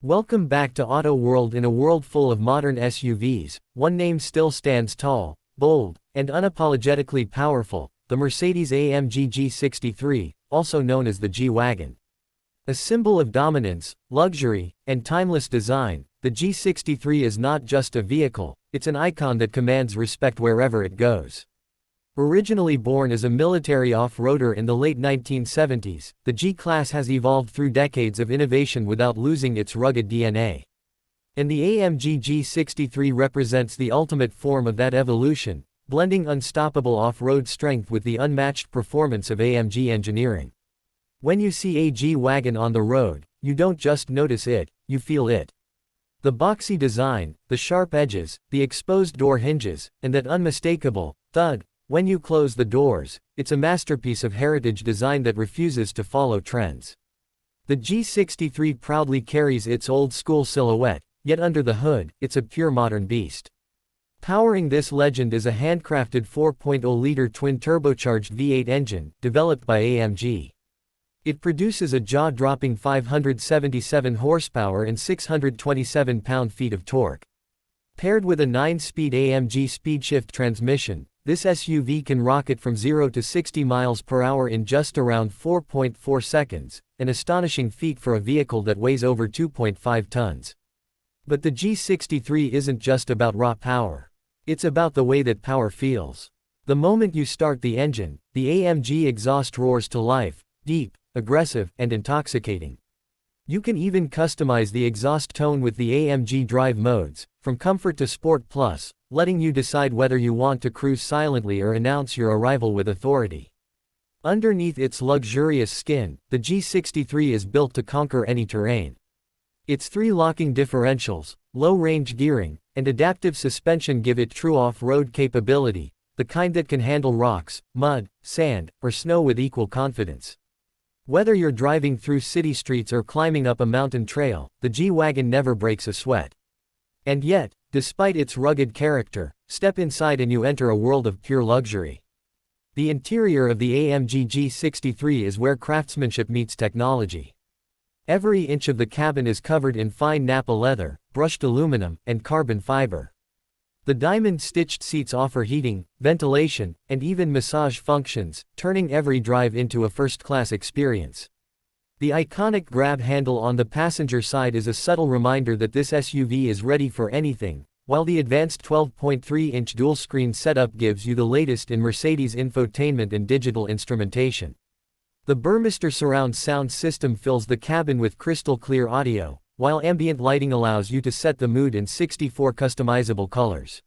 Welcome back to Auto World. In a world full of modern SUVs, one name still stands tall, bold, and unapologetically powerful: the Mercedes-AMG G63, also known as the G-Wagon. A symbol of dominance, luxury, and timeless design, the G63 is not just a vehicle, it's an icon that commands respect wherever it goes. Originally born as a military off-roader in the late 1970s, the G-Class has evolved through decades of innovation without losing its rugged DNA. And the AMG G63 represents the ultimate form of that evolution, blending unstoppable off-road strength with the unmatched performance of AMG engineering. When you see a G-Wagon on the road, you don't just notice it, you feel it. The boxy design, the sharp edges, the exposed door hinges, and that unmistakable thud when you close the doors, it's a masterpiece of heritage design that refuses to follow trends. The G63 proudly carries its old-school silhouette, yet under the hood, it's a pure modern beast. Powering this legend is a handcrafted 4.0-liter twin-turbocharged V8 engine, developed by AMG. It produces a jaw-dropping 577 horsepower and 627 pound-feet of torque. Paired with a 9-speed AMG SpeedShift transmission, this SUV can rocket from 0 to 60 miles per hour in just around 4.4 seconds, an astonishing feat for a vehicle that weighs over 2.5 tons. But the G63 isn't just about raw power. It's about the way that power feels. The moment you start the engine, the AMG exhaust roars to life, deep, aggressive, and intoxicating. You can even customize the exhaust tone with the AMG drive modes, from Comfort to Sport Plus, letting you decide whether you want to cruise silently or announce your arrival with authority. Underneath its luxurious skin, the G63 is built to conquer any terrain. Its 3 locking differentials, low-range gearing, and adaptive suspension give it true off-road capability, the kind that can handle rocks, mud, sand, or snow with equal confidence. Whether you're driving through city streets or climbing up a mountain trail, the G-Wagon never breaks a sweat. And yet, despite its rugged character, step inside and you enter a world of pure luxury. The interior of the AMG G63 is where craftsmanship meets technology. Every inch of the cabin is covered in fine Nappa leather, brushed aluminum, and carbon fiber. The diamond-stitched seats offer heating, ventilation, and even massage functions, turning every drive into a first-class experience. The iconic grab handle on the passenger side is a subtle reminder that this SUV is ready for anything, while the advanced 12.3-inch dual-screen setup gives you the latest in Mercedes infotainment and digital instrumentation. The Burmester surround sound system fills the cabin with crystal-clear audio, while ambient lighting allows you to set the mood in 64 customizable colors.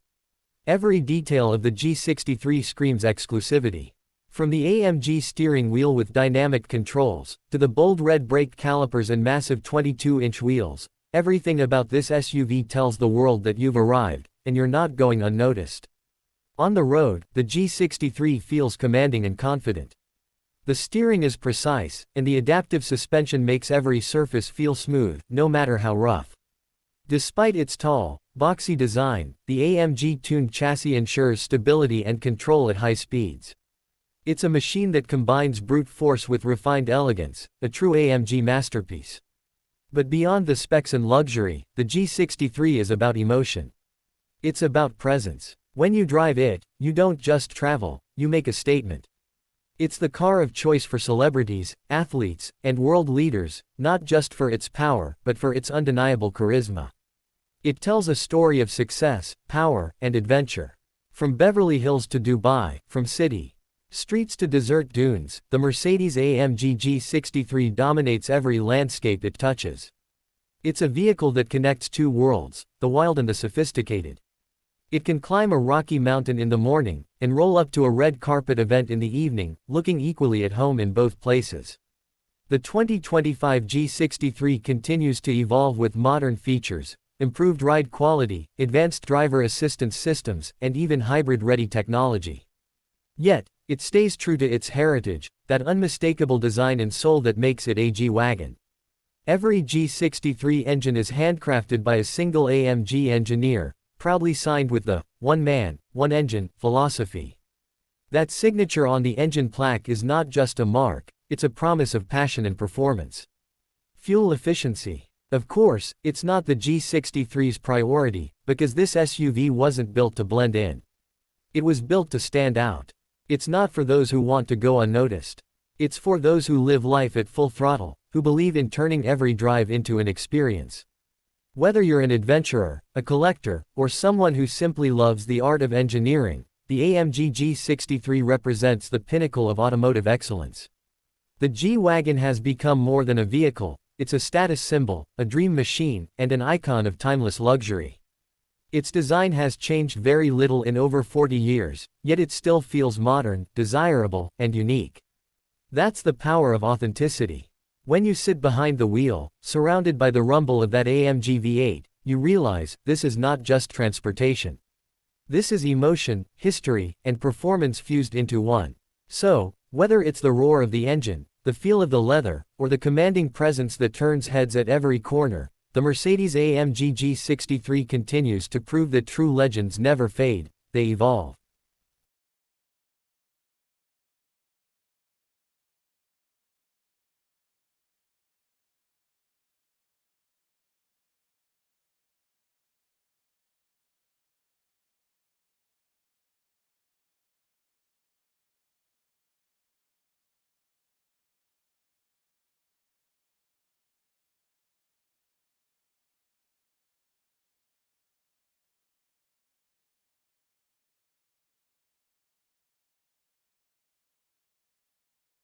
Every detail of the G63 screams exclusivity. From the AMG steering wheel with dynamic controls, to the bold red brake calipers and massive 22-inch wheels, everything about this SUV tells the world that you've arrived, and you're not going unnoticed. On the road, the G63 feels commanding and confident. The steering is precise, and the adaptive suspension makes every surface feel smooth, no matter how rough. Despite its tall, boxy design, the AMG-tuned chassis ensures stability and control at high speeds. It's a machine that combines brute force with refined elegance, a true AMG masterpiece. But beyond the specs and luxury, the G63 is about emotion. It's about presence. When you drive it, you don't just travel, you make a statement. It's the car of choice for celebrities, athletes, and world leaders, not just for its power, but for its undeniable charisma. It tells a story of success, power, and adventure. From Beverly Hills to Dubai, from city streets to desert dunes, the Mercedes-AMG G63 dominates every landscape it touches. It's a vehicle that connects two worlds, the wild and the sophisticated. It can climb a rocky mountain in the morning, and roll up to a red carpet event in the evening, looking equally at home in both places. The 2025 G63 continues to evolve with modern features, improved ride quality, advanced driver assistance systems, and even hybrid-ready technology. Yet, it stays true to its heritage, that unmistakable design and soul that makes it a G-Wagon. Every G63 engine is handcrafted by a single AMG engineer, proudly signed with the "one man, one engine" philosophy. That signature on the engine plaque is not just a mark, it's a promise of passion and performance. Fuel efficiency. Of course, it's not the G63's priority, because this SUV wasn't built to blend in. It was built to stand out. It's not for those who want to go unnoticed. It's for those who live life at full throttle, who believe in turning every drive into an experience. Whether you're an adventurer, a collector, or someone who simply loves the art of engineering, the AMG G63 represents the pinnacle of automotive excellence. The G-Wagon has become more than a vehicle, it's a status symbol, a dream machine, and an icon of timeless luxury. Its design has changed very little in over 40 years, yet it still feels modern, desirable, and unique. That's the power of authenticity. When you sit behind the wheel, surrounded by the rumble of that AMG V8, you realize, this is not just transportation. This is emotion, history, and performance fused into one. So, whether it's the roar of the engine, the feel of the leather, or the commanding presence that turns heads at every corner, the Mercedes-AMG G63 continues to prove that true legends never fade, they evolve.